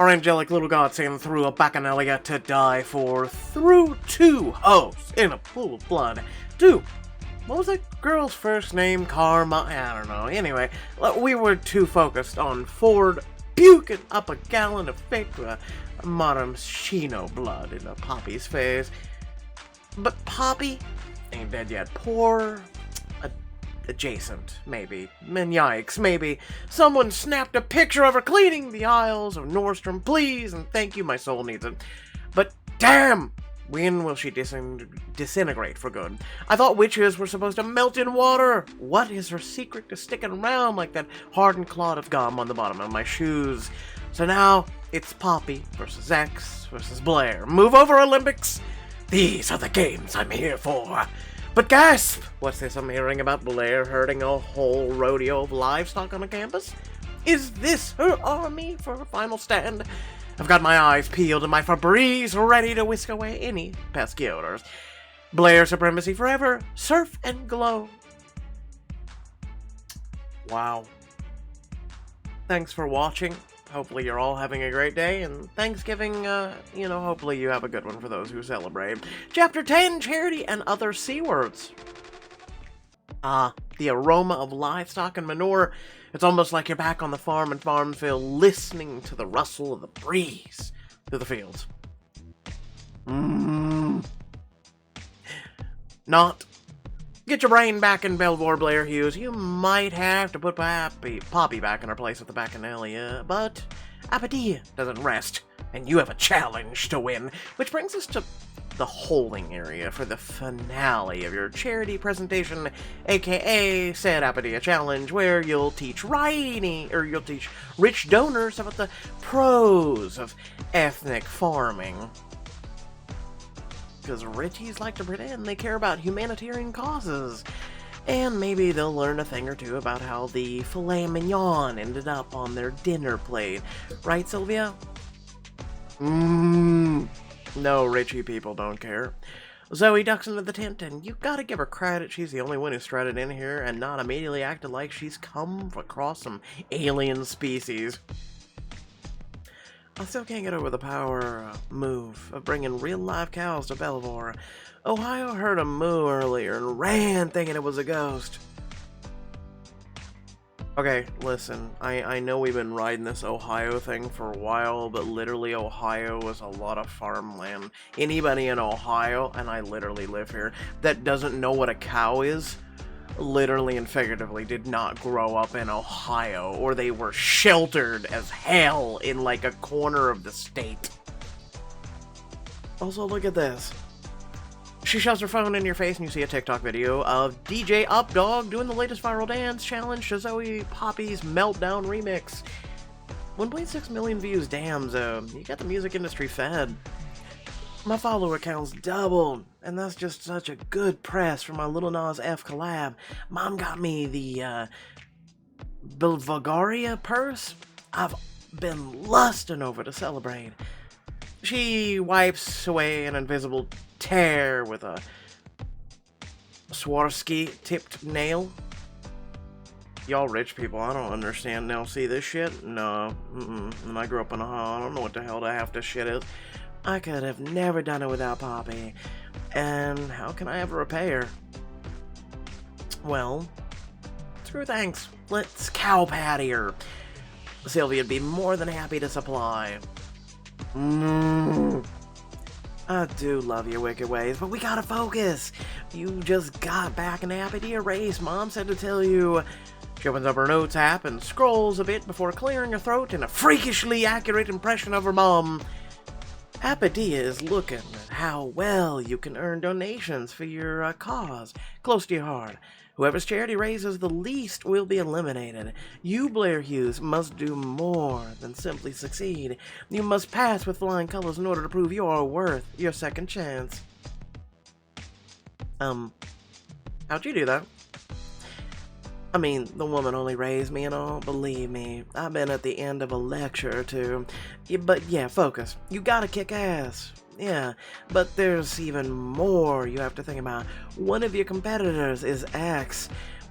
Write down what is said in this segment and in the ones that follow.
Our angelic little godsend threw a bacchanalia to die for through 2 hosts in a pool of blood. 2. What was that girl's first name? Karma? I don't know. Anyway, we were too focused on Ford puking up a gallon of fake maraschino blood into Poppy's face. But Poppy ain't dead yet. Poor... adjacent, maybe. And yikes, maybe. Someone snapped a picture of her cleaning the aisles of Nordstrom, please, and thank you, my soul needs it. But damn! When will she disintegrate for good? I thought witches were supposed to melt in water. What is her secret to sticking around like that hardened clod of gum on the bottom of my shoes? So now, it's Poppy versus X versus Blair. Move over, Olympics! These are the games I'm here for. But gasp! What's this I'm hearing about Blair herding a whole rodeo of livestock on a campus? Is this her army for a final stand? I've got my eyes peeled and my Febreze ready to whisk away any pesky odors. Blair supremacy forever. Surf and glow. Wow. Thanks for watching. Hopefully you're all having a great day, and Thanksgiving, hopefully you have a good one for those who celebrate. Chapter 10, Charity and Other C-Words. The aroma of livestock and manure. It's almost like you're back on the farm in Farmville, listening to the rustle of the breeze through the fields. Not. Get your brain back in Belvoir, Blair Hughes. You might have to put Poppy back in her place with the Bacchanalia, but Apadia doesn't rest, and you have a challenge to win. Which brings us to the holding area for the finale of your charity presentation, aka said Apadia Challenge, where you'll teach rich donors about the pros of ethnic farming. Because Richies like to pretend they care about humanitarian causes. And maybe they'll learn a thing or two about how the filet mignon ended up on their dinner plate. Right, Sylvia? No, Richie people don't care. Zoe ducks into the tent, and you gotta give her credit. She's the only one who strutted in here and not immediately acted like she's come across some alien species. I still can't get over the power move of bringing real-life cows to Belvoir. Ohio heard a moo earlier and ran thinking it was a ghost. Okay, listen, I know we've been riding this Ohio thing for a while, but literally Ohio is a lot of farmland. Anybody in Ohio, and I literally live here, that doesn't know what a cow is, literally and figuratively did not grow up in Ohio, or they were sheltered as hell in like a corner of the state. Also, look at this. She shoves her phone in your face and you see a TikTok video of DJ Updog doing the latest viral dance challenge to Zoe Poppy's Meltdown remix. 1.6 million views, damn, Zoe. You got the music industry fed. My follower count's doubled, and that's just such a good press for my Lil Nas F collab. Mom got me the, Bulgaria purse I've been lusting over to celebrate. She wipes away an invisible tear with a Swarovski-tipped nail. Y'all rich people, I don't understand now. See this shit? No. When I grew up in Ohio, I don't know what the hell that half this shit is. I could have never done it without Poppy. And how can I ever repay her? Well, screw thanks. Let's cow patty her. Sylvia'd be more than happy to supply. I do love your wicked ways, but we gotta focus. You just got back an Apadia race. Mom said to tell you. She opens up her notes app and scrolls a bit before clearing her throat in a freakishly accurate impression of her mom. Apadia is looking at how well you can earn donations for your cause close to your heart. Whoever's charity raises the least will be eliminated. You, Blair Hughes, must do more than simply succeed. You must pass with flying colors in order to prove you are worth your second chance. How'd you do that? I mean, the woman only raised me and all, believe me. I've been at the end of a lecture or two. But yeah, focus. You gotta kick ass. Yeah, but there's even more you have to think about. One of your competitors is X.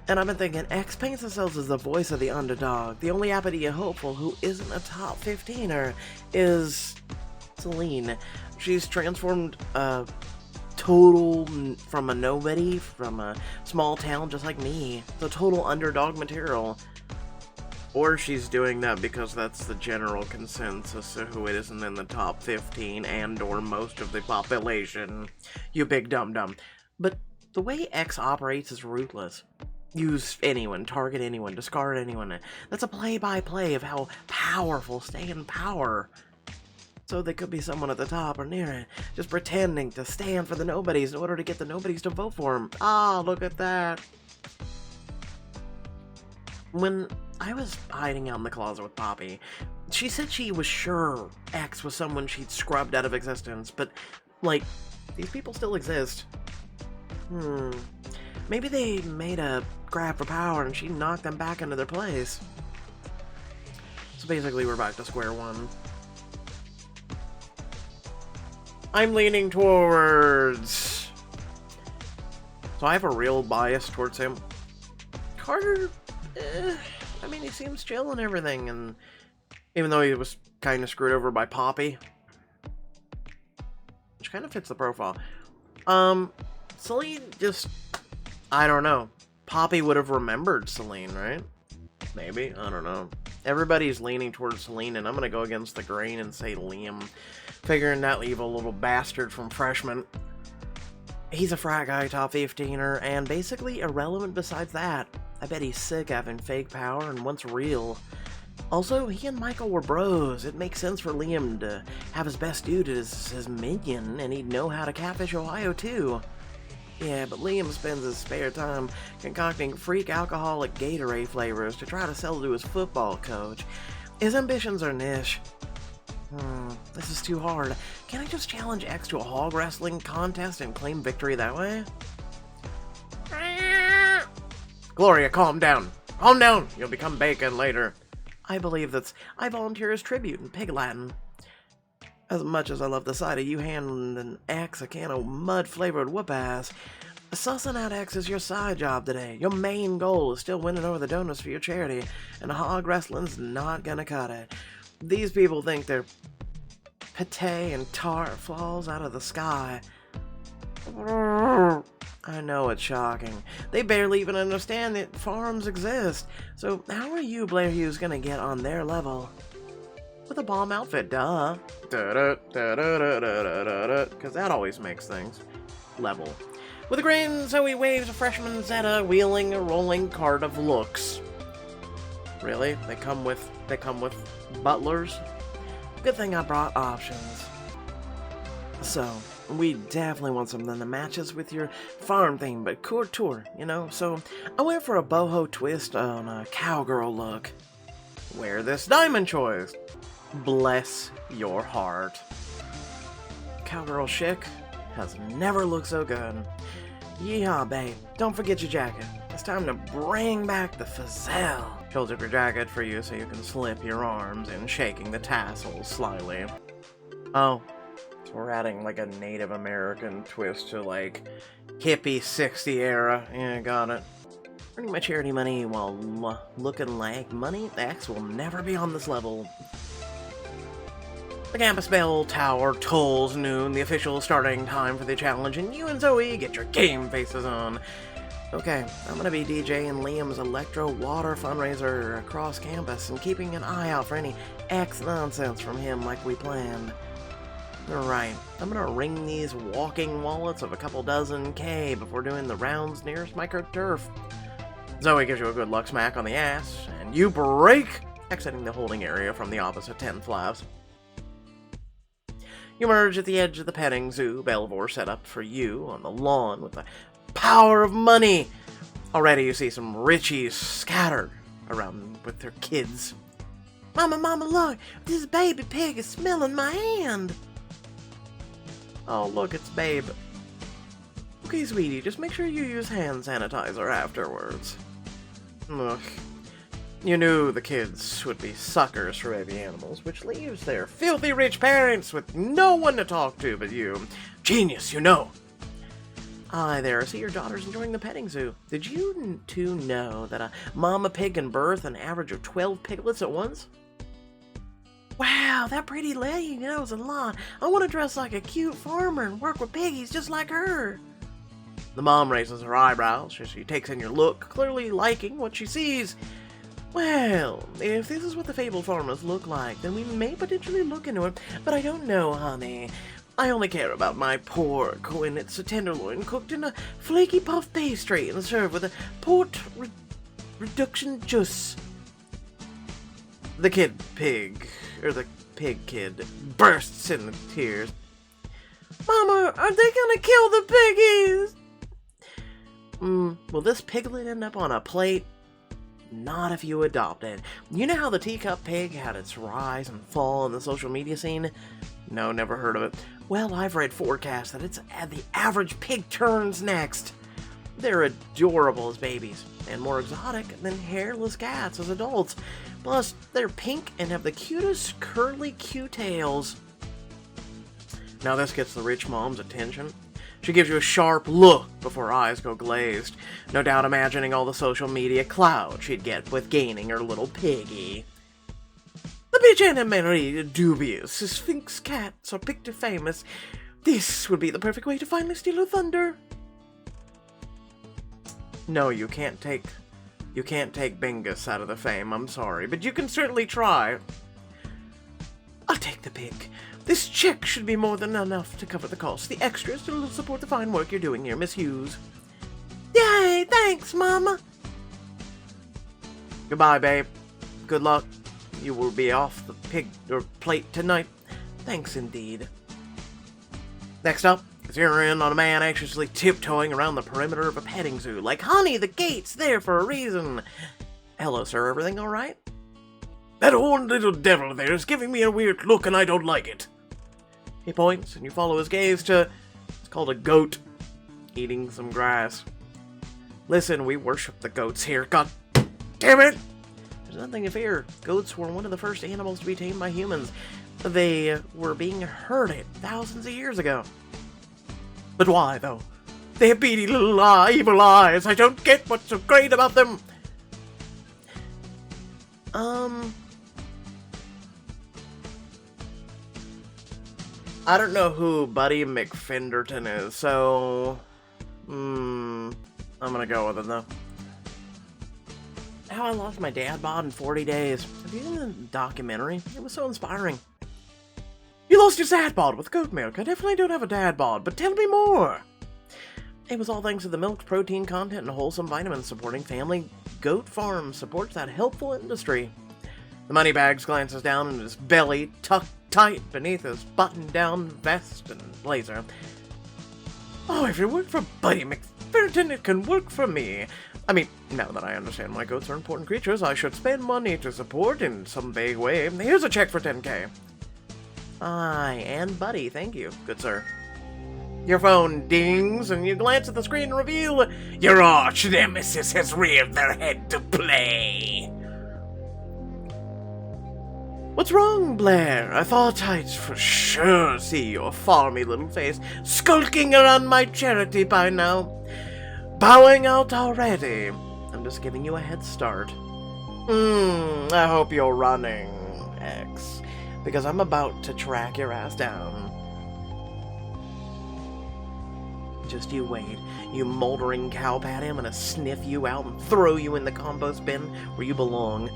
And I've been thinking, X paints themselves as the voice of the underdog. The only Apathy hopeful who isn't a top 15er is Celine. She's transformed total from a nobody, from a small town just like me. The total underdog material. Or she's doing that because that's the general consensus of who it isn't in the top 15 and or most of the population. You big dum-dum. But the way X operates is ruthless. Use anyone, target anyone, discard anyone. That's a play-by-play of how powerful stay in power. So they could be someone at the top or near it, just pretending to stand for the nobodies in order to get the nobodies to vote for him. Ah, look at that. When I was hiding out in the closet with Poppy, she said she was sure X was someone she'd scrubbed out of existence, but, like, these people still exist. Maybe they made a grab for power and she knocked them back into their place. So basically we're back to square one. I'm leaning towards... So I have a real bias towards him. Carter, I mean, he seems chill and everything, and even though he was kind of screwed over by Poppy, which kind of fits the profile. Celine just, I don't know. Poppy would have remembered Celine, right? Maybe, I don't know. Everybody's leaning towards Celine, and I'm gonna go against the grain and say Liam, figuring that leave a little bastard from freshman. He's a frat guy, top 15er, and basically irrelevant besides that. I bet he's sick having fake power and wants real. Also, he and Michael were bros. It makes sense for Liam to have his best dude as his minion, and he'd know how to catfish Ohio too. Yeah, but Liam spends his spare time concocting freak alcoholic Gatorade flavors to try to sell to his football coach. His ambitions are niche. This is too hard. Can I just challenge X to a hog wrestling contest and claim victory that way? Gloria, calm down. Calm down! You'll become bacon later. I volunteer as tribute in Pig Latin. As much as I love the sight of you handing X a can of mud-flavored whoop-ass, sussing out X is your side job today. Your main goal is still winning over the donuts for your charity, and hog wrestling's not gonna cut it. These people think they're pate and tart falls out of the sky. I know it's shocking. They barely even understand that farms exist. So how are you, Blair Hughes, gonna get on their level? With a bomb outfit, duh. Because that always makes things level. With a grin, Zoe waves a freshman Zeta wheeling a rolling cart of looks. Really? They come with butlers? Good thing I brought options. So, we definitely want something that matches with your farm theme, but couture, you know? So, I went for a boho twist on a cowgirl look. Wear this diamond choice. Bless your heart. Cowgirl chic has never looked so good. Yeehaw, babe. Don't forget your jacket. It's time to bring back the fazelle. Holds up your jacket for you so you can slip your arms in, shaking the tassels slyly. Oh, so we're adding like a Native American twist to like hippie 60 era. Yeah, got it. Earning my charity money while looking like money, X will never be on this level. The campus bell tower tolls noon, the official starting time for the challenge, and you and Zoe get your game faces on. Okay, I'm gonna be DJing Liam's Electro Water fundraiser across campus and keeping an eye out for any X nonsense from him like we planned. Alright, I'm gonna ring these walking wallets of a couple dozen K before doing the rounds nearest microturf. Zoe gives you a good luck smack on the ass, and you break, exiting the holding area from the opposite 10 flaps. You emerge at the edge of the petting zoo Belvoir set up for you on the lawn with the power of money. Already you see some Richies scattered around with their kids. Mama, look! This baby pig is smelling my hand! Oh, look, it's Babe. Okay, sweetie, just make sure you use hand sanitizer afterwards. Ugh. You knew the kids would be suckers for baby animals, which leaves their filthy rich parents with no one to talk to but you. Genius, you know. Hi there, I see your daughter's enjoying the petting zoo. Did you two know that a mama pig can birth an average of 12 piglets at once? Wow, that pretty lady knows a lot. I want to dress like a cute farmer and work with piggies just like her. The mom raises her eyebrows as she takes in your look, clearly liking what she sees. Well, if this is what the fabled farmers look like, then we may potentially look into it, but I don't know, honey. I only care about my pork when it's a tenderloin cooked in a flaky puff pastry and served with a port reduction juice. The pig kid, bursts into tears. Mama, are they gonna kill the piggies? Will this piglet end up on a plate? Not if you adopt it. You know how the teacup pig had its rise and fall in the social media scene? No, never heard of it. Well, I've read forecasts that it's the average pig turns next. They're adorable as babies, and more exotic than hairless cats as adults. Plus, they're pink and have the cutest curly Q-tails. Now this gets the rich mom's attention. She gives you a sharp look before her eyes go glazed, no doubt imagining all the social media clout she'd get with gaining her little piggy. The bitch animary dubious Sphinx cats are picture famous. This would be the perfect way to finally steal her thunder. No, you can't take Bingus out of the fame, I'm sorry, but you can certainly try. I'll take the pig. This check should be more than enough to cover the cost. The extras will support the fine work you're doing here, Miss Hughes. Yay, thanks, Mama. Goodbye, babe. Good luck. You will be off the plate tonight. Thanks indeed. Next up, zero in on a man anxiously tiptoeing around the perimeter of a petting zoo. Like, honey, the gate's there for a reason. Hello, sir. Everything all right? That old little devil there is giving me a weird look and I don't like it. He points and you follow his gaze to, it's called a goat, eating some grass. Listen, we worship the goats here. God damn it! There's nothing to fear. Goats were one of the first animals to be tamed by humans. They were being herded thousands of years ago. But why, though? They have beady little evil eyes. I don't get what's so great about them. I don't know who Buddy McFinderton is, so I'm gonna go with it, though. How I lost my dad bod in 40 days. Have you seen the documentary? It was so inspiring. You lost your dad bod with goat milk. I definitely don't have a dad bod, but tell me more. It was all thanks to the milk's protein content and wholesome vitamins supporting family goat farms supports that helpful industry. The moneybags glances down into his belly, tucked tight beneath his button-down vest and blazer. Oh, if it worked for Buddy McFerrin, it can work for me. I mean, now that I understand why goats are important creatures, I should spend money to support in some vague way. Here's a check for 10K. Aye, and Buddy, thank you, good sir. Your phone dings, and you glance at the screen and reveal your arch nemesis has reared their head to play. What's wrong, Blair? I thought I'd for sure see your farmy little face skulking around my charity by now. Bowing out already. I'm just giving you a head start. I hope you're running, X, because I'm about to track your ass down. Just you wait, you moldering cowpat. I'm gonna sniff you out and throw you in the compost bin where you belong.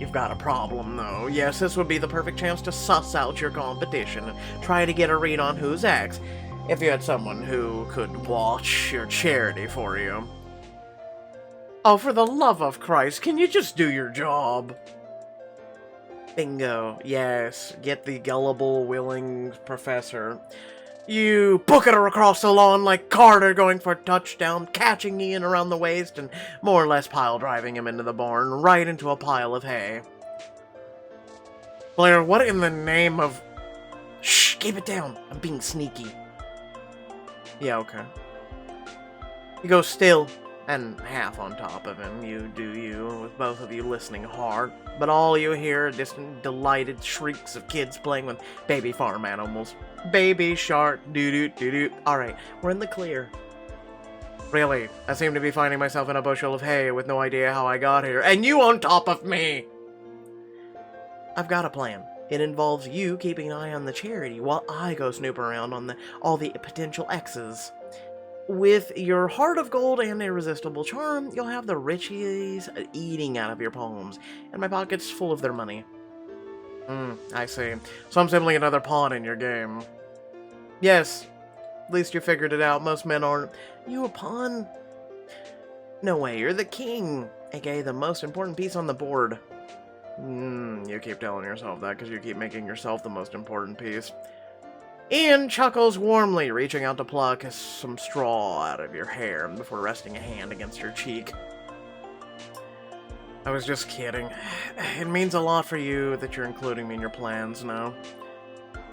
You've got a problem, though. Yes, this would be the perfect chance to suss out your competition and try to get a read on who's X, if you had someone who could watch your charity for you. Oh, for the love of Christ, can you just do your job? Bingo. Yes, get the gullible, willing professor. You booking her across the lawn like Carter going for a touchdown, catching Ian around the waist and more or less pile driving him into the barn, right into a pile of hay. Blair, what in the name of... Shh, keep it down. I'm being sneaky. Yeah, okay. You go still and half on top of him. You do you, with both of you listening hard. But all you hear are distant, delighted shrieks of kids playing with baby farm animals. Baby shark, doo-doo, doo-doo. Alright, we're in the clear. Really, I seem to be finding myself in a bushel of hay with no idea how I got here, and you on top of me! I've got a plan. It involves you keeping an eye on the charity while I go snoop around on all the potential X's. With your heart of gold and irresistible charm, you'll have the richies eating out of your palms, and my pockets full of their money. I see. So I'm simply another pawn in your game. Yes, at least you figured it out. Most men aren't. You a pawn? No way, you're the king, aka the most important piece on the board. You keep telling yourself that because you keep making yourself the most important piece. Ian chuckles warmly, reaching out to pluck some straw out of your hair before resting a hand against your cheek. I was just kidding. It means a lot for you that you're including me in your plans now.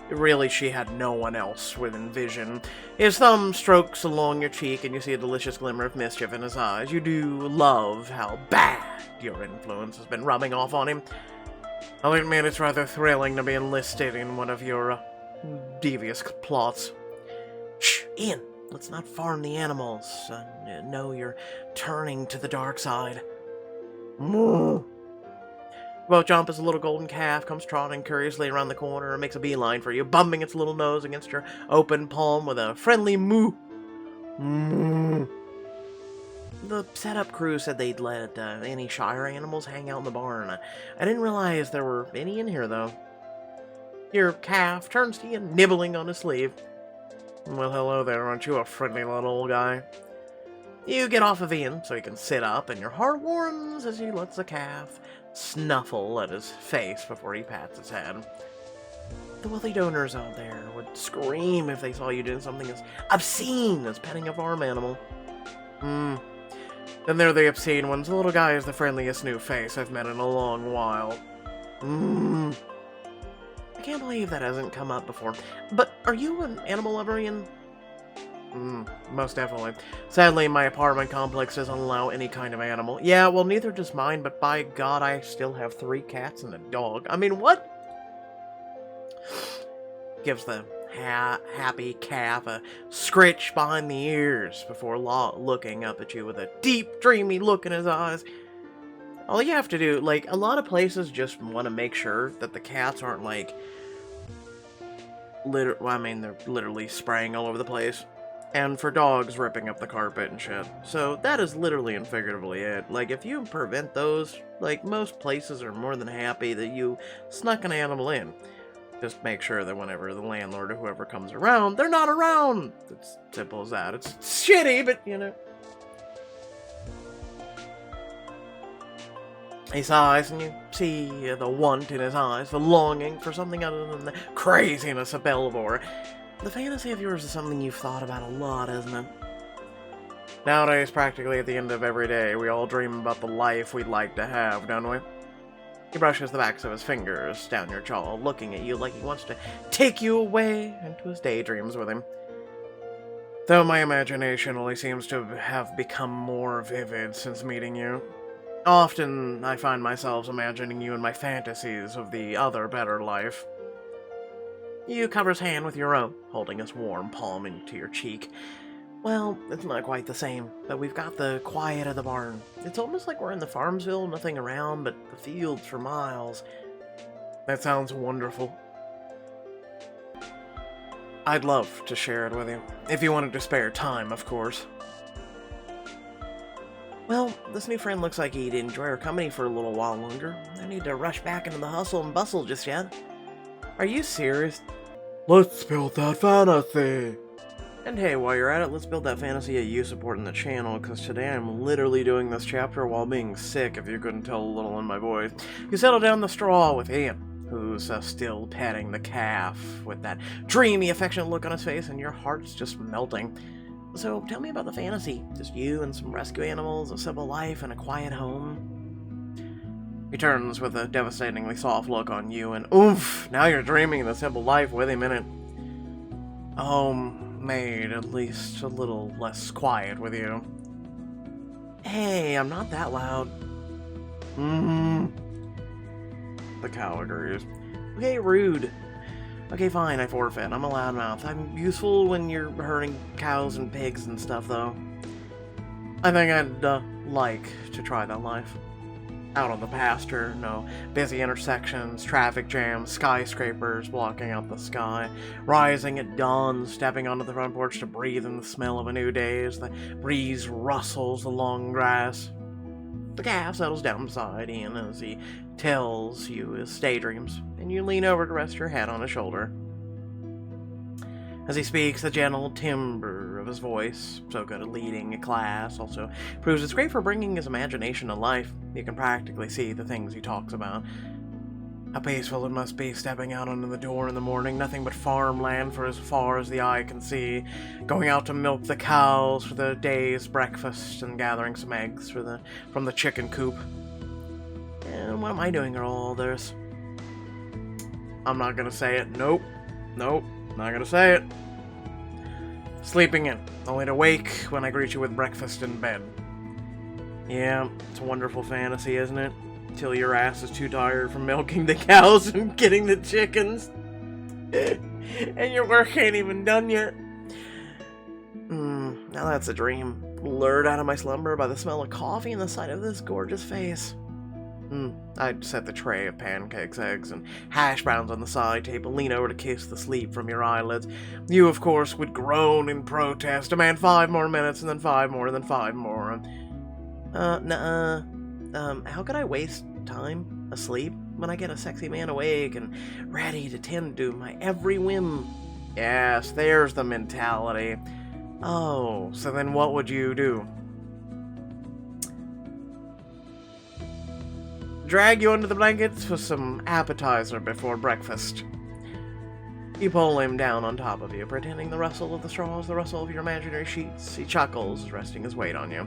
Really, she had no one else within vision. His thumb strokes along your cheek, and you see a delicious glimmer of mischief in his eyes. You do love how bad your influence has been rubbing off on him. I'll admit it's rather thrilling to be enlisted in one of your devious plots. Shh, Ian, let's not farm the animals. No, you're turning to the dark side. Well, jump as a little golden calf comes trotting curiously around the corner and makes a beeline for you, bumping its little nose against your open palm with a friendly moo. The setup crew said they'd let any Shire animals hang out in the barn. I didn't realize there were any in here, though. Your calf turns to you, nibbling on his sleeve. Well, hello there, aren't you a friendly little old guy? You get off of Ian so he can sit up, and your heart warms as he lets the calf snuffle at his face before he pats his head. The wealthy donors out there would scream if they saw you doing something as obscene as petting a farm animal. Then there are the obscene ones. The little guy is the friendliest new face I've met in a long while. I can't believe that hasn't come up before. But are you an animal lover, Ian? Most definitely. Sadly, my apartment complex doesn't allow any kind of animal. Yeah, well, neither does mine, but by God, I still have 3 cats and a dog. I mean, what? Gives the happy calf a scritch behind the ears before looking up at you with a deep, dreamy look in his eyes. All you have to do, like, a lot of places just want to make sure that the cats aren't, like, they're literally spraying all over the place. And for dogs, ripping up the carpet and shit. So that is literally and figuratively it. Like, if you prevent those, like, most places are more than happy that you snuck an animal in. Just make sure that whenever the landlord or whoever comes around, they're not around! It's simple as that. It's shitty, but, you know. He sighs, and you see the want in his eyes, the longing for something other than the craziness of Belvoir. The fantasy of yours is something you've thought about a lot, isn't it? Nowadays, practically at the end of every day, we all dream about the life we'd like to have, don't we? He brushes the backs of his fingers down your jaw, looking at you like he wants to take you away into his daydreams with him. Though my imagination only seems to have become more vivid since meeting you. Often, I find myself imagining you in my fantasies of the other better life. You cover his hand with your own, holding his warm palm into your cheek. Well, it's not quite the same, but we've got the quiet of the barn. It's almost like we're in the Farmsville, nothing around but the fields for miles. That sounds wonderful. I'd love to share it with you, if you wanted to spare time, of course. Well, this new friend looks like he'd enjoy our company for a little while longer. No need to rush back into the hustle and bustle just yet. Are you serious? Let's build that fantasy! And hey, while you're at it, let's build that fantasy of you supporting the channel, because today I'm literally doing this chapter while being sick, if you couldn't tell a little in my voice. You settle down the straw with Ian, who's still petting the calf with that dreamy, affectionate look on his face, and your heart's just melting. So, tell me about the fantasy. Just you and some rescue animals, a simple life, and a quiet home. He turns with a devastatingly soft look on you, and oomph! Now you're dreaming the simple life with him in it. A home made at least a little less quiet with you. Hey, I'm not that loud. The cow agrees. Okay, rude. Okay, fine, I forfeit. I'm a loudmouth. I'm useful when you're herding cows and pigs and stuff, though. I think I'd like to try that life. Out on the pasture, no busy intersections, traffic jams, skyscrapers blocking out the sky, rising at dawn, stepping onto the front porch to breathe in the smell of a new day as the breeze rustles the long grass. The calf settles down beside Ian as he tells you his daydreams, and you lean over to rest your head on his shoulder. As he speaks, the gentle timbre of his voice, so good at leading a class, also proves it's great for bringing his imagination to life. You can practically see the things he talks about. How peaceful it must be stepping out onto the door in the morning, nothing but farmland for as far as the eye can see, going out to milk the cows for the day's breakfast and gathering some eggs from the chicken coop. And what am I doing all this? I'm not gonna say it. Nope, not gonna say it. Sleeping in, only to wake when I greet you with breakfast in bed. Yeah, it's a wonderful fantasy, isn't it? Till your ass is too tired from milking the cows and getting the chickens. And your work ain't even done yet. Now that's a dream. Lured out of my slumber by the smell of coffee and the sight of this gorgeous face. I'd set the tray of pancakes, eggs, and hash browns on the side table, lean over to kiss the sleep from your eyelids. You, of course, would groan in protest, demand 5 more minutes, and then 5 more, and then 5 more. How could I waste time asleep when I get a sexy man awake and ready to tend to my every whim? Yes, there's the mentality. Oh, so then what would you do? Drag you under the blankets for some appetizer before breakfast. You pull him down on top of you, pretending the rustle of the straws, the rustle of your imaginary sheets. He chuckles, resting his weight on you.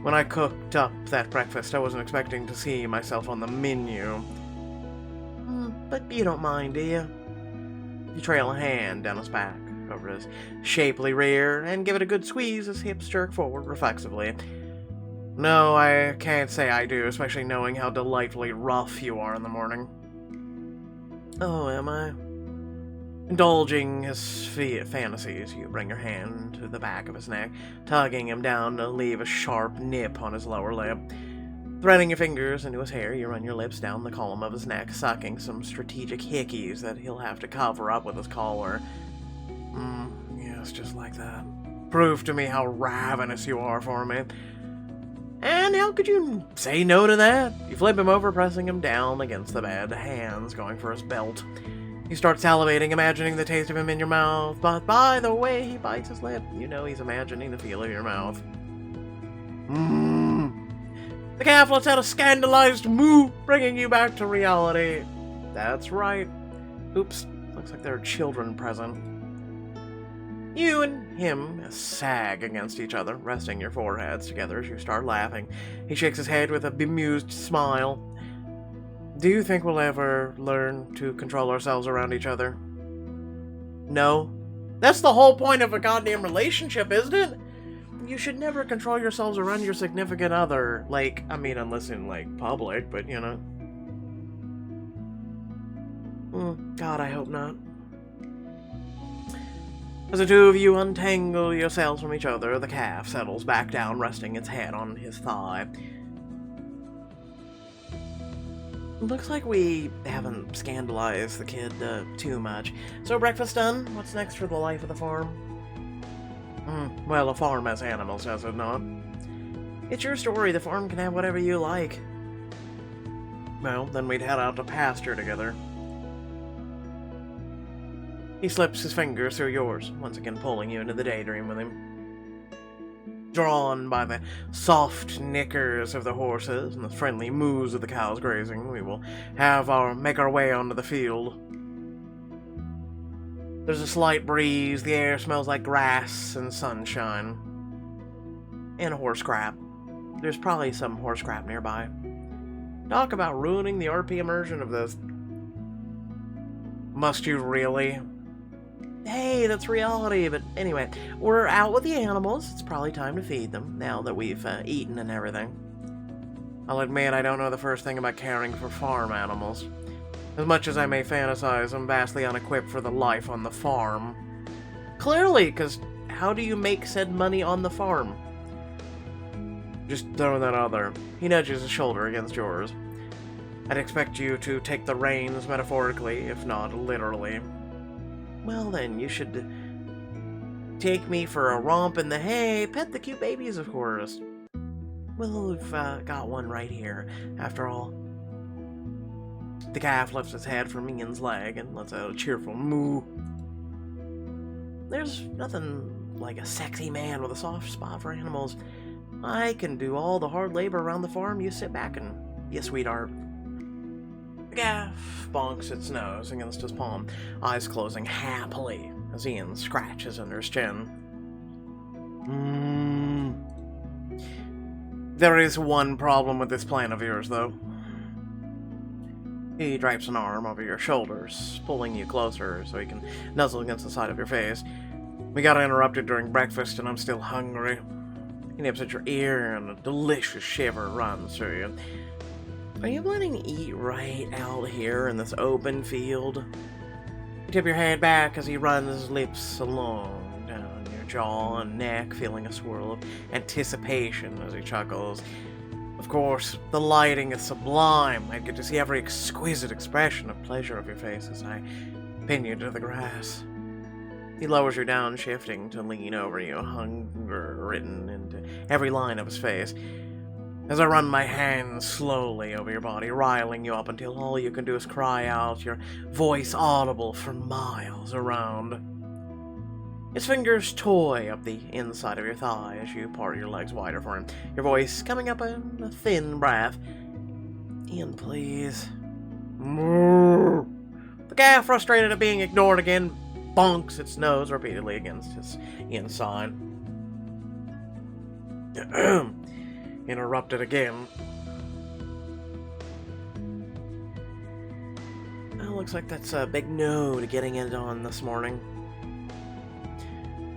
When I cooked up that breakfast, I wasn't expecting to see myself on the menu. But you don't mind, do you? You trail a hand down his back, over his shapely rear, and give it a good squeeze as hips jerk forward reflexively. No, I can't say I do, especially knowing how delightfully rough you are in the morning. Oh, am I? Indulging his fantasies, you bring your hand to the back of his neck, tugging him down to leave a sharp nip on his lower lip. Threading your fingers into his hair, you run your lips down the column of his neck, sucking some strategic hickeys that he'll have to cover up with his collar. Yes, just like that. Prove to me how ravenous you are for me. And how could you say no to that? You flip him over, pressing him down against the bed, hands going for his belt. You start salivating, imagining the taste of him in your mouth, but by the way he bites his lip, you know he's imagining the feel of your mouth. The calf lets out a scandalized moo, bringing you back to reality. That's right. Oops, looks like there are children present. You and him sag against each other, resting your foreheads together as you start laughing. He shakes his head with a bemused smile. Do you think we'll ever learn to control ourselves around each other? No. That's the whole point of a goddamn relationship, isn't it? You should never control yourselves around your significant other. Unless in, public, but, you know. God, I hope not. As the two of you untangle yourselves from each other, the calf settles back down, resting its head on his thigh. Looks like we haven't scandalized the kid too much. So breakfast done? What's next for the life of the farm? Well, a farm has animals, does it not? It's your story. The farm can have whatever you like. Well, then we'd head out to pasture together. He slips his fingers through yours, once again pulling you into the daydream with him. Drawn by the soft nickers of the horses and the friendly moos of the cows grazing, we will make our way onto the field. There's a slight breeze, the air smells like grass and sunshine. And horse crap. There's probably some horse crap nearby. Talk about ruining the RP immersion of this. Must you really? Hey, that's reality, but anyway, we're out with the animals. It's probably time to feed them, now that we've eaten and everything. I'll admit I don't know the first thing about caring for farm animals. As much as I may fantasize, I'm vastly unequipped for the life on the farm. Clearly, because how do you make said money on the farm? just throwing that out there. He nudges his shoulder against yours. I'd expect you to take the reins metaphorically, if not literally. Well then, you should take me for a romp in the hay, pet the cute babies, of course. Well, we've got one right here, after all. The calf lifts its head from Ian's leg and lets out a cheerful moo. There's nothing like a sexy man with a soft spot for animals. I can do all the hard labor around the farm. You sit back and be a sweetheart. The calf bonks its nose against his palm, eyes closing happily as Ian scratches under his chin. There is one problem with this plan of yours, though. He drapes an arm over your shoulders, pulling you closer so he can nuzzle against the side of your face. We got interrupted during breakfast and I'm still hungry. He nips at your ear and a delicious shiver runs through you. Are you planning to eat right out here in this open field? You tip your head back as he runs his lips along down your jaw and neck, feeling a swirl of anticipation as he chuckles. Of course, the lighting is sublime. I get to see every exquisite expression of pleasure of your face as I pin you to the grass. He lowers you down, shifting to lean over you, hunger written into every line of his face. As I run my hands slowly over your body, riling you up until all you can do is cry out, your voice audible for miles around. His fingers toy up the inside of your thigh as you part your legs wider for him, your voice coming up in a thin breath. Ian, please. Moo. The calf, frustrated at being ignored again, bonks its nose repeatedly against his inside. Interrupted again. Well, looks like that's a big no to getting it on this morning.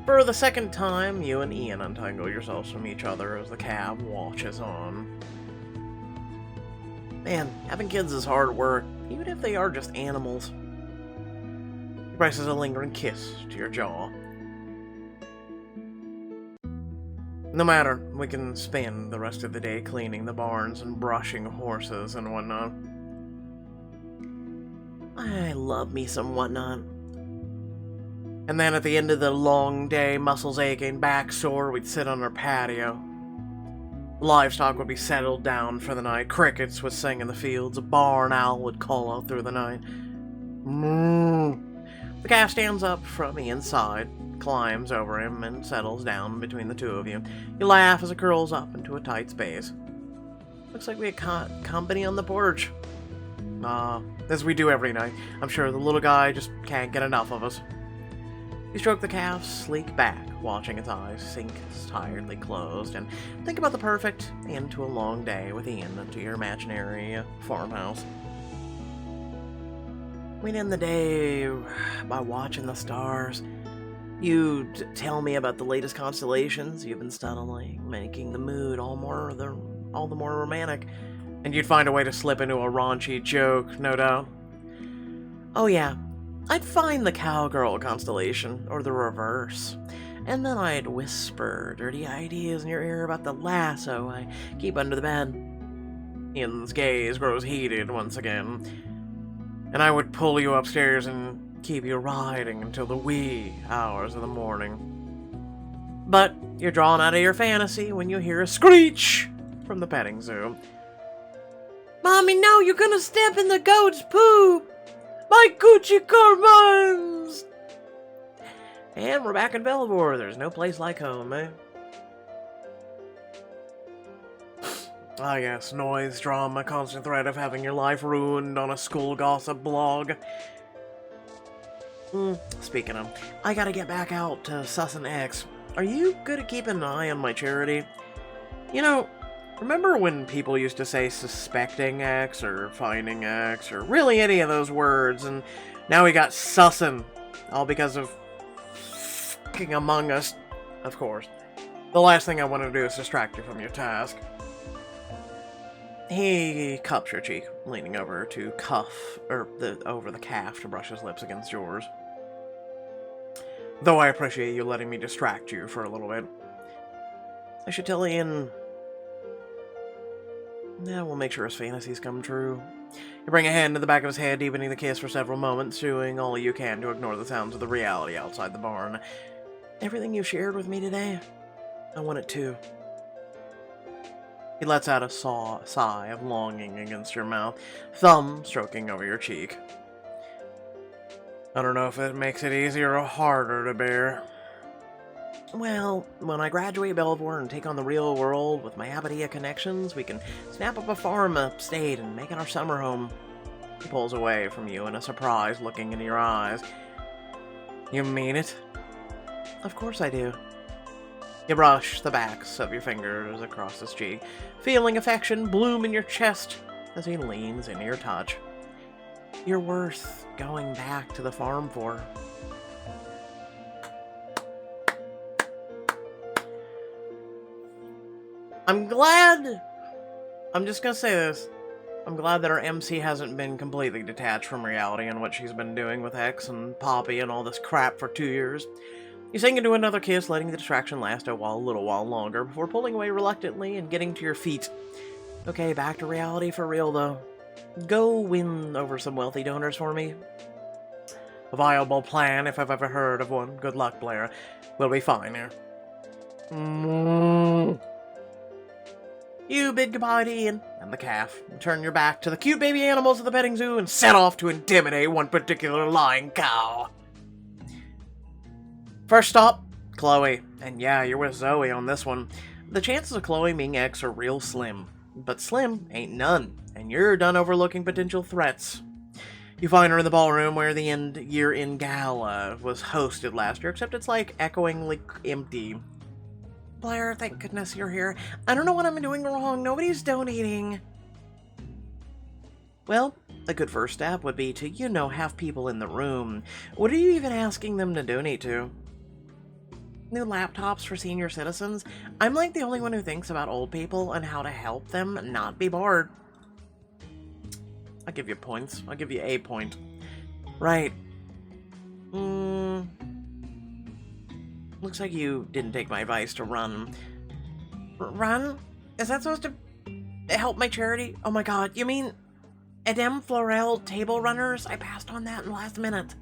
For the second time, you and Ian untangle yourselves from each other as the cab watches on. Man, having kids is hard work, even if they are just animals. He presses a lingering kiss to your jaw. No matter, we can spend the rest of the day cleaning the barns and brushing horses and whatnot. I love me some whatnot. And then at the end of the long day, muscles aching, back sore, we'd sit on our patio. Livestock would be settled down for the night, crickets would sing in the fields, a barn owl would call out through the night. Moo. The calf stands up from the inside, climbs over him, and settles down between the two of you. You laugh as it curls up into a tight space. Looks like we had company on the porch. As we do every night. I'm sure the little guy just can't get enough of us. You stroke the calf's sleek back, watching its eyes sink tiredly closed, and think about the perfect end to a long day with Ian to your imaginary farmhouse. We'd end the day by watching the stars. You'd tell me about the latest constellations you've been studying, making the mood all the more romantic. And you'd find a way to slip into a raunchy joke, no doubt. Oh yeah, I'd find the cowgirl constellation, or the reverse, and then I'd whisper dirty ideas in your ear about the lasso I keep under the bed. Ian's gaze grows heated once again, and I would pull you upstairs and keep you riding until the wee hours of the morning. But you're drawn out of your fantasy when you hear a screech from the petting zoo. Mommy, no, you're gonna step in the goat's poop! My Gucci carbines! And we're back in Bellevore. There's no place like home, eh? Ah yes, noise, drama, constant threat of having your life ruined on a school gossip blog. Speaking of, I gotta get back out to sussing X. Are you good at keeping an eye on my charity? You know, remember when people used to say suspecting X or finding X or really any of those words, and now we got sussin', all because of f***ing Among Us, of course. The last thing I want to do is distract you from your task. He cups your cheek, leaning over to over the calf to brush his lips against yours. Though I appreciate you letting me distract you for a little bit. I should tell Ian Yeah, we'll make sure his fantasies come true. You bring a hand to the back of his head, deepening the kiss for several moments, doing all you can to ignore the sounds of the reality outside the barn. Everything you shared with me today, I want it too. He lets out a sigh of longing against your mouth, thumb stroking over your cheek. I don't know if it makes it easier or harder to bear. Well, when I graduate Belvoir and take on the real world with my Abadia connections, we can snap up a farm estate and make it our summer home. He pulls away from you in a surprise, looking into your eyes. You mean it? Of course I do. You brush the backs of your fingers across his cheek, feeling affection bloom in your chest as he leans into your touch. You're worth going back to the farm for. I'm just gonna say this. I'm glad that our MC hasn't been completely detached from reality and what she's been doing with X and Poppy and all this crap for 2 years. You sink into another kiss, letting the distraction last a little while longer before pulling away reluctantly and getting to your feet. Okay, back to reality for real though. Go win over some wealthy donors for me. A viable plan if I've ever heard of one. Good luck, Blair. We'll be fine here. You bid goodbye to Ian and the calf, and turn your back to the cute baby animals of the petting zoo and set off to intimidate one particular lying cow. First stop, Chloe. And yeah, you're with Zoe on this one. The chances of Chloe being X are real slim. But slim ain't none, and you're done overlooking potential threats. You find her in the ballroom where the year-end gala was hosted last year, except it's like echoingly empty. Blair, thank goodness you're here. I don't know what I'm doing wrong. Nobody's donating. Well, a good first step would be to, have people in the room. What are you even asking them to donate to? New laptops for senior citizens? I'm like the only one who thinks about old people and how to help them not be bored. I'll give you points. I'll give you a point. Right. Looks like you didn't take my advice to run. Run? Is that supposed to help my charity? Oh my god, you mean Edem Florel Table Runners? I passed on that in the last minute.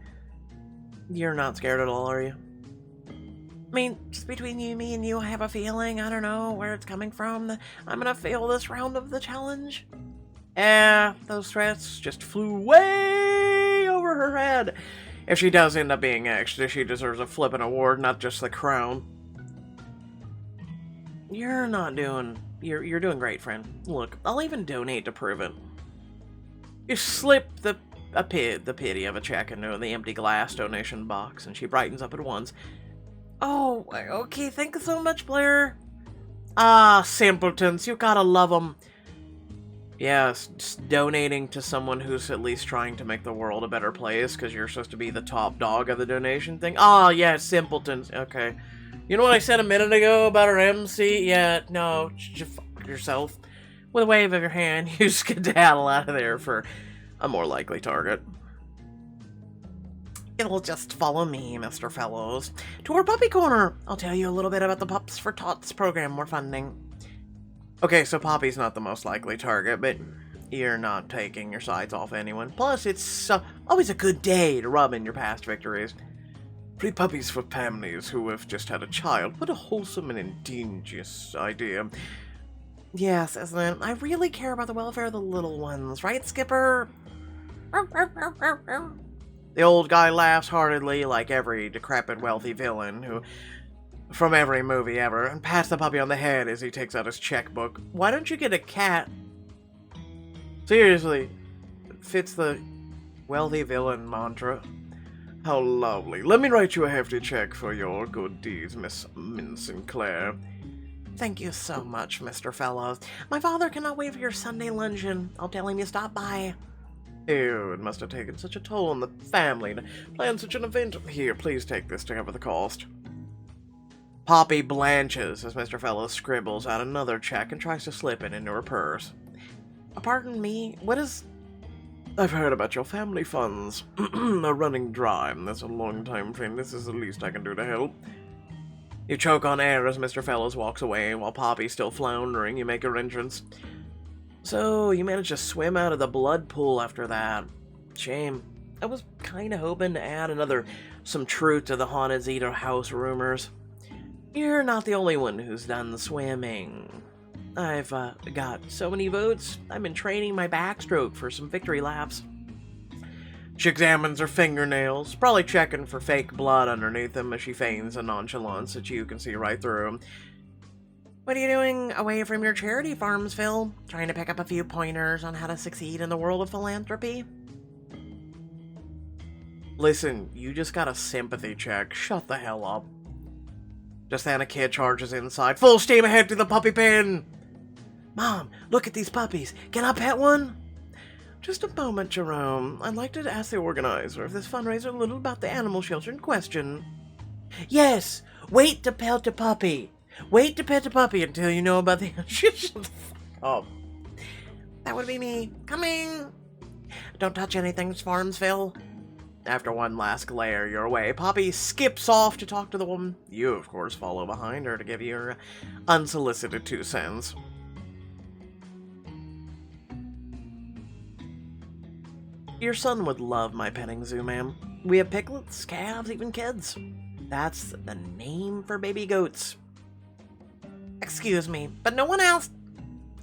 You're not scared at all, are you? I mean, just between me and you, I have a feeling, I don't know where it's coming from, that I'm gonna fail this round of the challenge. Those threats just flew way over her head. If she does end up being extra, she deserves a flippin' award, not just the crown. You're doing great, friend. Look, I'll even donate to prove it. You slip the pity of a check into the empty glass donation box, and she brightens up at once. Oh, okay, thank you so much, Blair. Ah, simpletons, you gotta love them. Yes, just donating to someone who's at least trying to make the world a better place, because you're supposed to be the top dog of the donation thing. Oh, yeah, simpletons. Okay. You know what I said a minute ago about our MC? Yeah, no, just fuck yourself. With a wave of your hand, you skedaddle out of there for a more likely target. It'll just follow me, Mr. Fellows. To our puppy corner. I'll tell you a little bit about the Pups for Tots program we're funding. Okay, so Poppy's not the most likely target, but you're not taking your sights off anyone. Plus, it's always a good day to rub in your past victories. Free puppies for families who have just had a child. What a wholesome and ingenious idea. Yes, isn't it? I really care about the welfare of the little ones, right, Skipper? The old guy laughs heartedly like every decrepit wealthy villain who... from every movie ever, and pats the puppy on the head as he takes out his checkbook. Why don't you get a cat? Seriously, it fits the wealthy villain mantra. How lovely. Let me write you a hefty check for your good deeds, Miss Sinclair. Thank you so much, Mr. Fellows. My father cannot wait for your Sunday luncheon. I'll tell him you stopped by. Ew, it must have taken such a toll on the family to plan such an event. Here, please take this to cover the cost. Poppy blanches as Mr. Fellows scribbles out another check and tries to slip it into her purse. Pardon me, what is... I've heard about your family funds. Are running dry. That's a long time frame. This is the least I can do to help. You choke on air as Mr. Fellows walks away, while Poppy's still floundering. You make your entrance. So, you managed to swim out of the blood pool after that. Shame. I was kinda hoping to add some truth to the haunted Zeta house rumors. You're not the only one who's done the swimming. I've got so many votes, I've been training my backstroke for some victory laps. She examines her fingernails, probably checking for fake blood underneath them as she feigns a nonchalance that you can see right through. What are you doing away from your charity farms, Phil? Trying to pick up a few pointers on how to succeed in the world of philanthropy? Listen, you just got a sympathy check. Shut the hell up. Just then a kid charges inside. Full steam ahead to the puppy pen! Mom, look at these puppies. Can I pet one? Just a moment, Jerome. I'd like to ask the organizer of this fundraiser a little about the animal shelter in question. Yes! Wait to pet the puppy! Wait to pet the puppy until you know about the... Shut the fuck up. That would be me. Coming! Don't touch anything, Farmsville. After one last glare your way, Poppy skips off to talk to the woman. You, of course, follow behind her to give your unsolicited 2 cents. Your son would love my petting zoo, ma'am. We have piglets, calves, even kids. That's the name for baby goats. Excuse me, but no one else...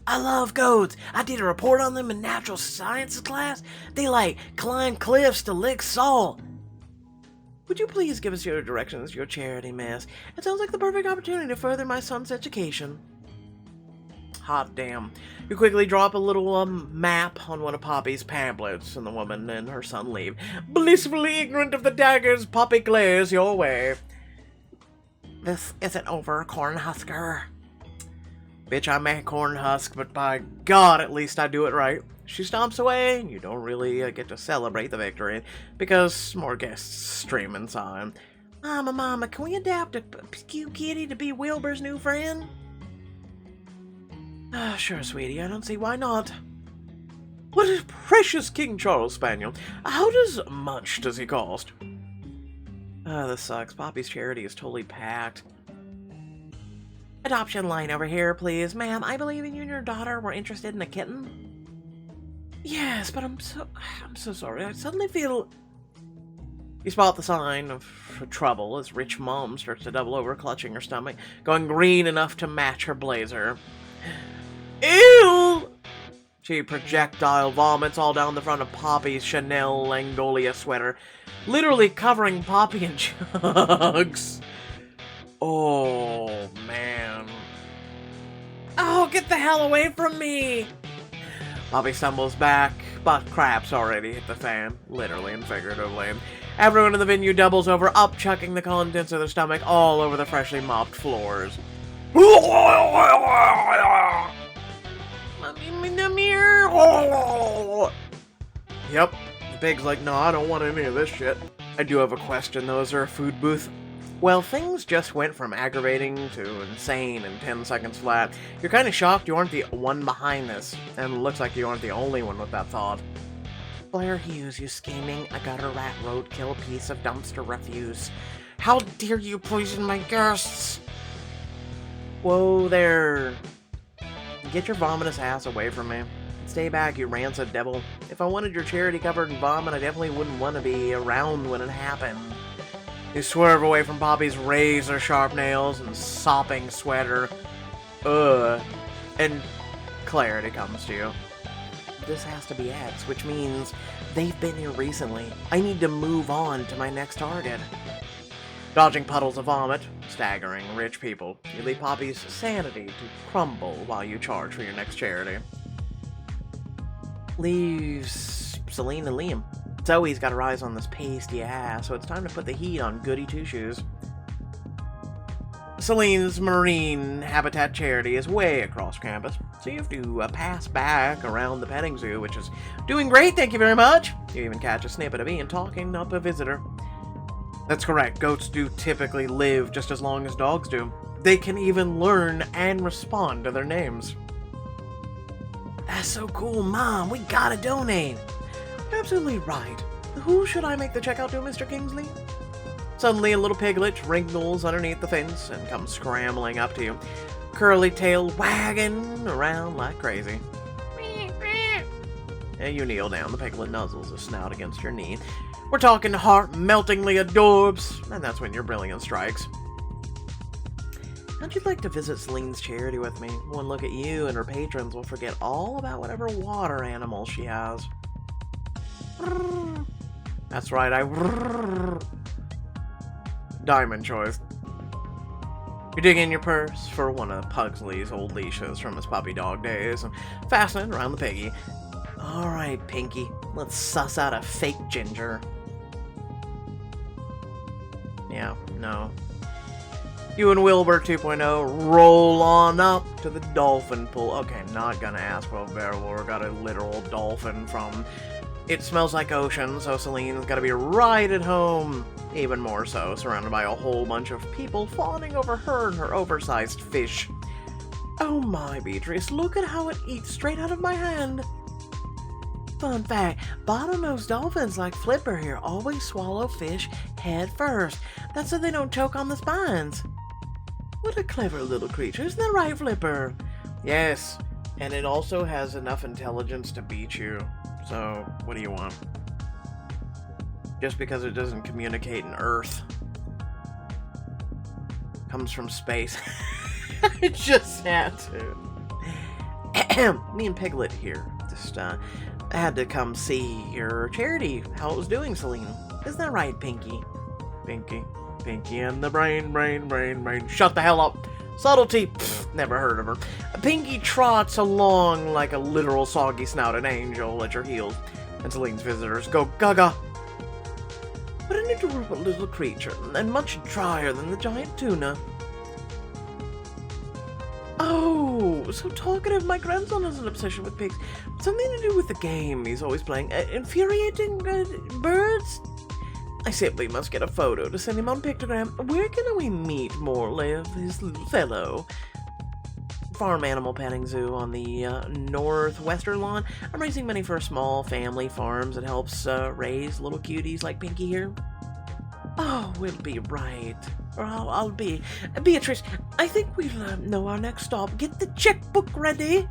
I love goats. I did a report on them in natural sciences class. They, climb cliffs to lick salt. Would you please give us your directions, your charity, miss? It sounds like the perfect opportunity to further my son's education. Hot damn. You quickly drop a little map on one of Poppy's pamphlets, and the woman and her son leave. Blissfully ignorant of the daggers, Poppy glares your way. This isn't over, Cornhusker. Bitch, I may corn husk, but by God, at least I do it right. She stomps away, and you don't really get to celebrate the victory, because more guests stream inside. Mama, can we adapt a cute kitty to be Wilbur's new friend? Sure, sweetie, I don't see why not. What a precious King Charles Spaniel. How much does he cost? This sucks. Poppy's charity is totally packed. Adoption line over here, please. Ma'am, I believe you and your daughter were interested in a kitten. Yes, but I'm so sorry. I suddenly feel... You spot the sign of trouble as rich mom starts to double over, clutching her stomach, going green enough to match her blazer. Ew! She projectile vomits all down the front of Poppy's Chanel Langolia sweater, literally covering Poppy in chugs. Oh, man. Oh, get the hell away from me! Poppy stumbles back, but craps already hit the fan, literally and figuratively. Everyone in the venue doubles over, upchucking the contents of their stomach all over the freshly mopped floors. Yep, the pig's like, no, I don't want any of this shit. I do have a question, though. Is there a food booth? Well, things just went from aggravating to insane in 10 seconds flat. You're kind of shocked you aren't the one behind this, and it looks like you aren't the only one with that thought. Blair Hughes, you scheming, a gutter rat roadkill piece of dumpster refuse. How dare you poison my guests? Whoa there. Get your vomitous ass away from me. Stay back, you rancid devil. If I wanted your charity covered in vomit, I definitely wouldn't want to be around when it happened. You swerve away from Poppy's razor-sharp nails and sopping sweater. And clarity comes to you. This has to be X, which means they've been here recently. I need to move on to my next target. Dodging puddles of vomit, staggering rich people, you leave Poppy's sanity to crumble while you charge for your next charity. Leaves Celine and Liam. Zoe's got her eyes on this pasty ass, so it's time to put the heat on Goody Two-Shoes. Celine's marine habitat charity is way across campus, so you have to pass back around the petting zoo, which is doing great, thank you very much. You even catch a snippet of Ian talking up a visitor. That's correct, goats do typically live just as long as dogs do. They can even learn and respond to their names. That's so cool, Mom, we gotta donate. Absolutely right. Who should I make the check out to, Mr. Kingsley? Suddenly, a little piglet wriggles underneath the fence and comes scrambling up to you, curly tail wagging around like crazy. You kneel down. The piglet nuzzles his snout against your knee. We're talking heart-meltingly adorbs, and that's when your brilliance strikes. How'd you like to visit Celine's charity with me? One look at you and her patrons will forget all about whatever water animal she has. That's right, Diamond choice. You dig in your purse for one of Pugsley's old leashes from his puppy dog days and fasten it around the piggy. Alright, Pinky, let's suss out a fake ginger. Yeah, no. You and Wilbur 2.0 roll on up to the dolphin pool. Okay, not gonna ask what Verwar got a literal dolphin from. It smells like ocean, so Celine's gotta be right at home. Even more so, surrounded by a whole bunch of people fawning over her and her oversized fish. Oh my, Beatrice, look at how it eats straight out of my hand. Fun fact, bottlenose dolphins like Flipper here always swallow fish head first. That's so they don't choke on the spines. What a clever little creature, isn't that right, Flipper? Yes, and it also has enough intelligence to beat you. So, what do you want? Just because it doesn't communicate in Earth. Comes from space. I just had to. Me and Piglet here. Just, had to come see your charity, how it was doing, Celine. Isn't that right, Pinky? Pinky and the brain. Shut the hell up. Subtlety, pfft, never heard of her. Pinky trots along like a literal soggy-snouted angel at your heels, and Celine's visitors go gaga. What an adorable little creature, and much drier than the giant tuna. Oh, so talkative. My grandson has an obsession with pigs. Something to do with the game he's always playing. Infuriating birds? I simply must get a photo to send him on pictogram. Where can we meet Morlev, his little fellow? Farm animal petting zoo on the northwestern lawn. I'm raising money for a small family farms that helps raise little cuties like Pinky here. Oh, we'll be right. Or I'll be. Beatrice, I think we'll know our next stop. Get the checkbook ready.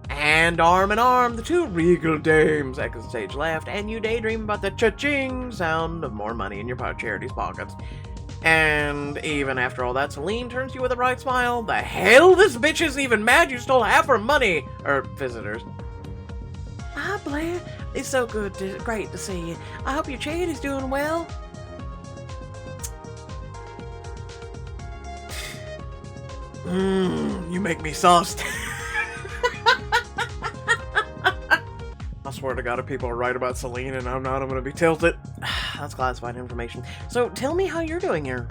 And arm in arm, the two regal dames exit stage left, and you daydream about the cha-ching sound of more money in your charity's pockets. And even after all that, Celine turns to you with a bright smile. The hell? This bitch isn't even mad you stole half her money! Visitors. Hi, Blair. It's so great to see you. I hope your charity's doing well. You make me sauced. I swear to God, if people are right about Celine and I'm not, I'm gonna be tilted. That's classified information. So, tell me how you're doing here.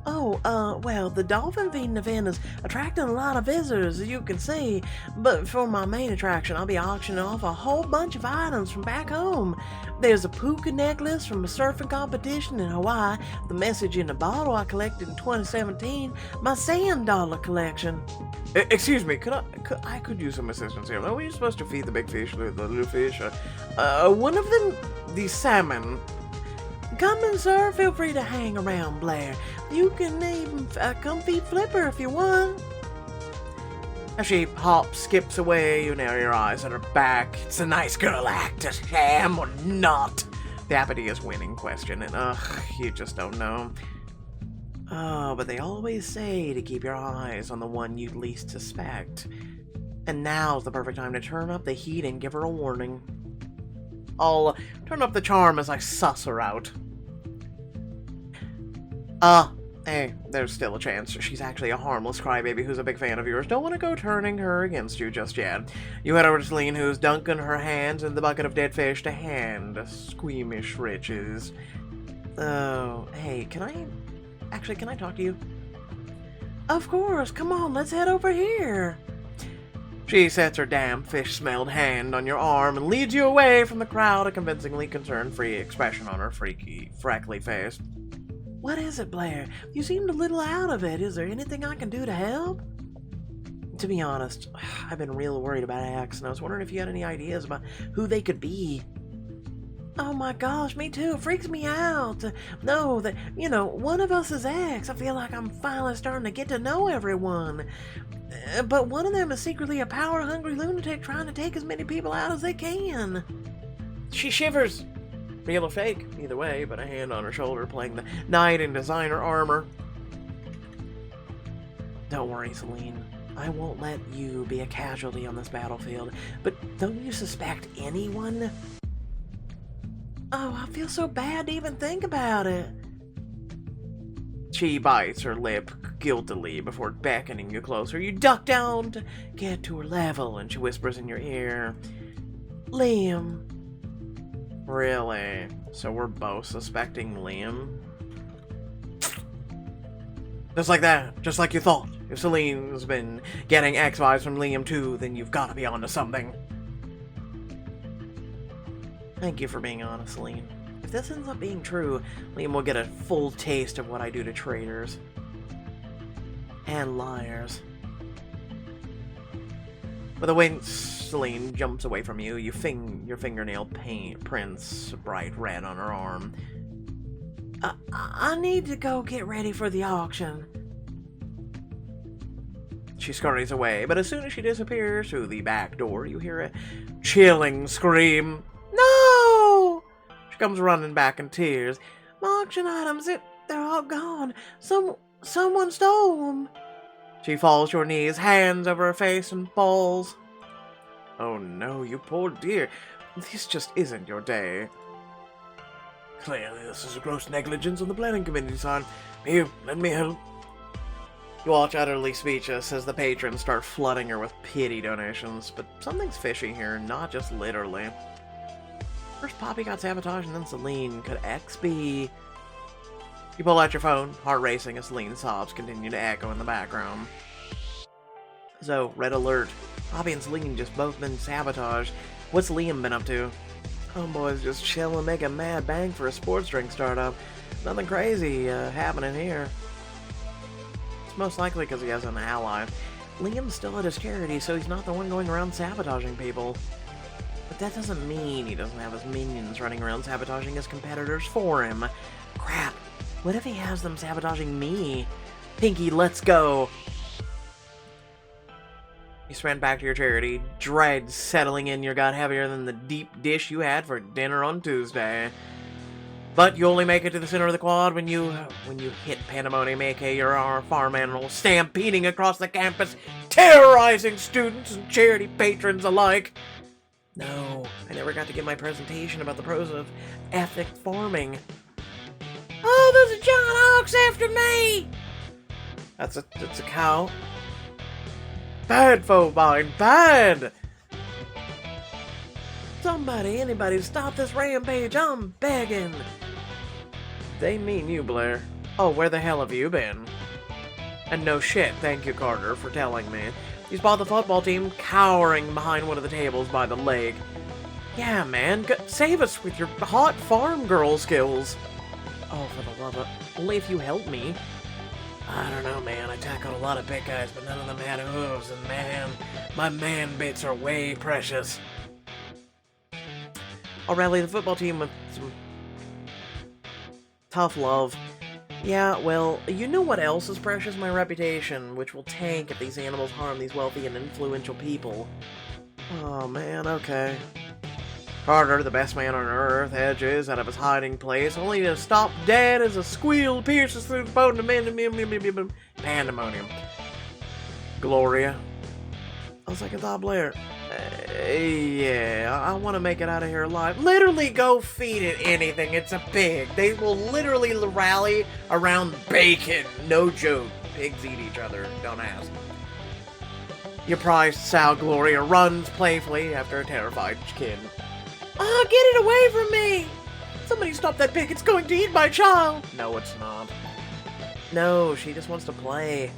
Oh, well, the dolphin feeding event is attracting a lot of visitors, as you can see. But for my main attraction, I'll be auctioning off a whole bunch of items from back home. There's a puka necklace from a surfing competition in Hawaii, the message in a bottle I collected in 2017, my sand dollar collection. Excuse me, I could use some assistance here. Are we supposed to feed the big fish, the little fish? One of them, the salmon. Come in, sir. Feel free to hang around, Blair. You can even come feed Flipper if you want. As she hops, skips away, you narrow your eyes at her back. It's a nice girl act, a sham or not. The apathy is winning question, and you just don't know. Oh, but they always say to keep your eyes on the one you'd least suspect. And now's the perfect time to turn up the heat and give her a warning. I'll turn up the charm as I suss her out. Hey, there's still a chance. She's actually a harmless crybaby who's a big fan of yours. Don't want to go turning her against you just yet. You head over to Celine, who's dunking her hands in the bucket of dead fish to hand squeamish riches. Oh, hey, can I talk to you? Of course, come on, let's head over here. She sets her damn fish-smelled hand on your arm and leads you away from the crowd, a convincingly concern-free expression on her freckly face. What is it, Blair? You seemed a little out of it. Is there anything I can do to help? To be honest, I've been real worried about Axe, and I was wondering if you had any ideas about who they could be. Oh my gosh, me too. It freaks me out. No, that, one of us is X. I feel like I'm finally starting to get to know everyone. But one of them is secretly a power-hungry lunatic trying to take as many people out as they can. She shivers. Real or fake, either way, but a hand on her shoulder playing the knight in designer armor. Don't worry, Celine. I won't let you be a casualty on this battlefield. But don't you suspect anyone? Oh, I feel so bad to even think about it. She bites her lip guiltily before beckoning you closer. You duck down to get to her level, and she whispers in your ear, Liam. Really? So we're both suspecting Liam? Just like that. Just like you thought. If Celine's been getting X vibes from Liam too, then you've got to be onto something. Thank you for being honest, Celine. If this ends up being true, Liam will get a full taste of what I do to traitors. And liars. With a wince, Celine jumps away from you. Your fingernail paint prints bright red on her arm. I need to go get ready for the auction. She scurries away, but as soon as she disappears through the back door, you hear a chilling scream. No! She comes running back in tears. My auction items, they're all gone. Someone stole them. She falls to her knees, hands over her face, and falls. Oh no, you poor dear. This just isn't your day. Clearly, this is a gross negligence on the planning committee's side. Here, let me help. You watch utterly speechless as the patrons start flooding her with pity donations, but something's fishy here, not just literally. First Poppy got sabotaged and then Celine. Could X be... You pull out your phone, heart racing as Celine's sobs continue to echo in the background. So, red alert. Poppy and Celine just both been sabotaged. What's Liam been up to? Homeboy's just chilling, making mad bang for a sports drink startup. Nothing crazy happening here. It's most likely because he has an ally. Liam's still at his charity, so he's not the one going around sabotaging people. But that doesn't mean he doesn't have his minions running around sabotaging his competitors for him. Crap. What if he has them sabotaging me? Pinky, let's go! You sprint back to your charity, dread settling in your gut heavier than the deep dish you had for dinner on Tuesday. But you only make it to the center of the quad when you hit Pandemonium, aka your farm animal, stampeding across the campus, terrorizing students and charity patrons alike. No, I never got to give my presentation about the pros of ethic farming. Oh, there's a giant ox after me! That's a cow. Bad, Phobine, bad! Somebody, anybody, stop this rampage, I'm begging! They mean you, Blair. Oh, where the hell have you been? And no shit, thank you, Carter, for telling me. You spot the football team cowering behind one of the tables by the lake. Yeah, man, save us with your hot farm girl skills. Oh, for the love of... Only if you help me. I don't know, man. I tackled a lot of big guys, but none of them had hooves, and man, my man bits are way precious. I'll rally the football team with some tough love. Yeah, well, you know what else is precious? My reputation, which will tank if these animals harm these wealthy and influential people. Oh, man, okay. Carter, the best man on Earth, edges out of his hiding place, only to stop dead as a squeal pierces through the pandemonium. Gloria. I was like, I thought Blair. Yeah, I want to make it out of here alive. Literally go feed it anything. It's a pig. They will literally rally around bacon. No joke. Pigs eat each other. Don't ask. Your prized sow Gloria runs playfully after a terrified kid. Oh, get it away from me! Somebody stop that pig. It's going to eat my child. No, it's not. No, she just wants to play.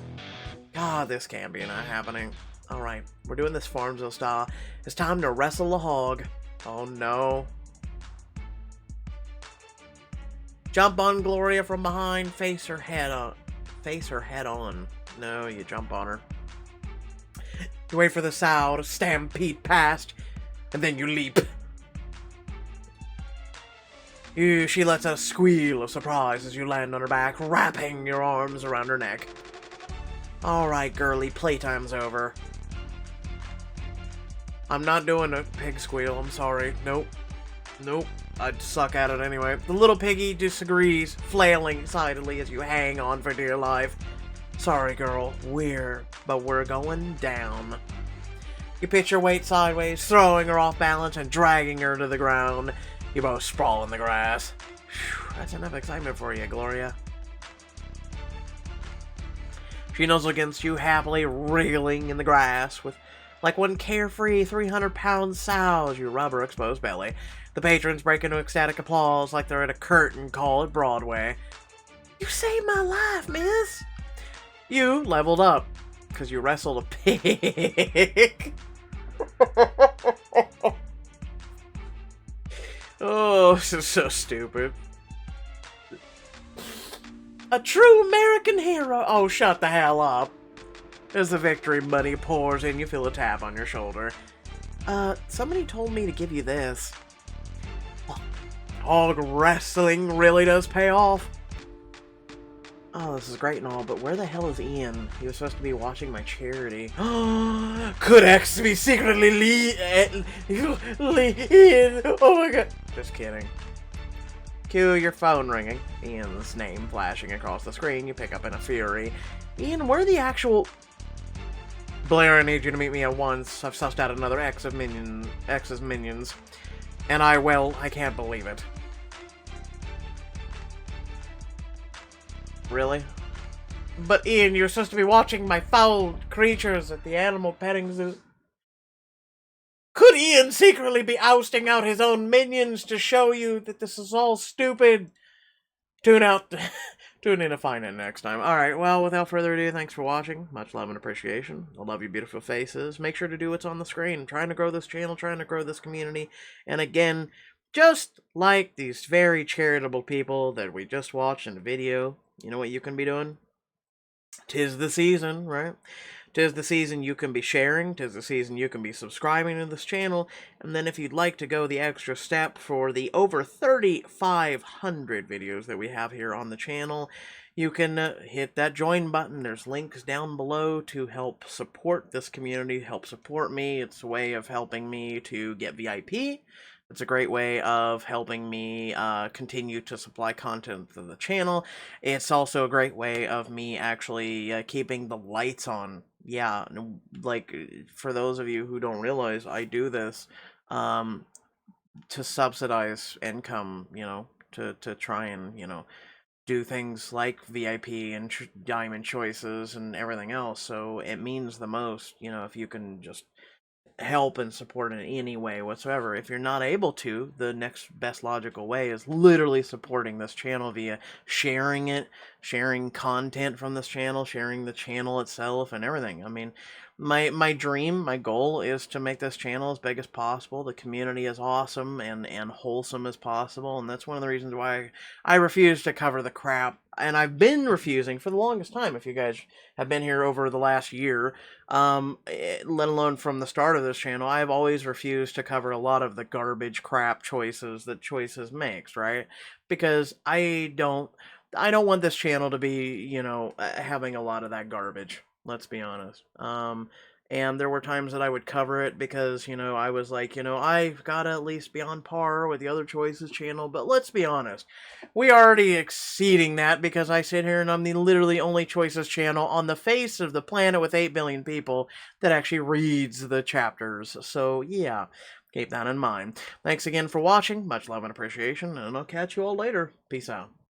God, this can't be not happening. Alright, we're doing this Farmville style. It's time to wrestle a hog. Oh no. Jump on Gloria from behind, face her head on. Face her head on. No, you jump on her. You wait for the sow to stampede past, and then you leap. She lets out a squeal of surprise as you land on her back, wrapping your arms around her neck. Alright, girly, playtime's over. I'm not doing a pig squeal, I'm sorry. Nope. Nope. I'd suck at it anyway. The little piggy disagrees, flailing excitedly as you hang on for dear life. Sorry, girl. We're going down. You pitch your weight sideways, throwing her off balance and dragging her to the ground. You both sprawl in the grass. Whew, that's enough excitement for you, Gloria. She nuzzles against you, happily wriggling in the grass with like one carefree 300-pound sow as you rub her exposed belly. The patrons break into ecstatic applause like they're at a curtain call at Broadway. You saved my life, miss! You leveled up because you wrestled a pig. Oh, this is so stupid. A true American hero. Oh, shut the hell up. As the victory money pours in, you feel a tap on your shoulder. Somebody told me to give you this. Hog wrestling really does pay off. Oh, this is great and all, but where the hell is Ian? He was supposed to be watching my charity. Could X be secretly Ian? Oh my god. Just kidding. Cue your phone ringing. Ian's name flashing across the screen. You pick up in a fury. Ian, where are the actual... Blair, I need you to meet me at once. I've sussed out another X's minions. And I can't believe it. Really? But Ian, you're supposed to be watching my foul creatures at the animal petting zoo. Could Ian secretly be ousting out his own minions to show you that this is all stupid? Tune in to find it next time. Alright, well, without further ado, thanks for watching. Much love and appreciation. I love you beautiful faces. Make sure to do what's on the screen. I'm trying to grow this channel, trying to grow this community. And again, just like these very charitable people that we just watched in the video, you know what you can be doing? 'Tis the season, right? 'Tis the season you can be sharing, 'tis the season you can be subscribing to this channel, and then if you'd like to go the extra step for the over 3,500 videos that we have here on the channel, you can hit that join button. There's links down below to help support this community, help support me. It's a way of helping me to get VIP. It's a great way of helping me continue to supply content to the channel. It's also a great way of me actually keeping the lights on. Yeah, like, for those of you who don't realize, I do this to subsidize income, you know, to try and, you know, do things like VIP and diamond choices and everything else. So it means the most, you know, if you can just help and support in any way whatsoever. If you're not able to, the next best logical way is literally supporting this channel via sharing it, sharing content from this channel, sharing the channel itself and everything. I mean, my dream, my goal is to make this channel as big as possible, the community as awesome and wholesome as possible, and that's one of the reasons why I refuse to cover the crap. And I've been refusing for the longest time, if you guys have been here over the last year, let alone from the start of this channel, I've always refused to cover a lot of the garbage crap choices that Choices makes, right? Because I don't want this channel to be, you know, having a lot of that garbage. Let's be honest. And there were times that I would cover it because, you know, I was like, you know, I've got to at least be on par with the other Choices channel. But let's be honest, we are already exceeding that because I sit here and I'm the literally only Choices channel on the face of the planet with 8 billion people that actually reads the chapters. So, yeah, keep that in mind. Thanks again for watching. Much love and appreciation, and I'll catch you all later. Peace out.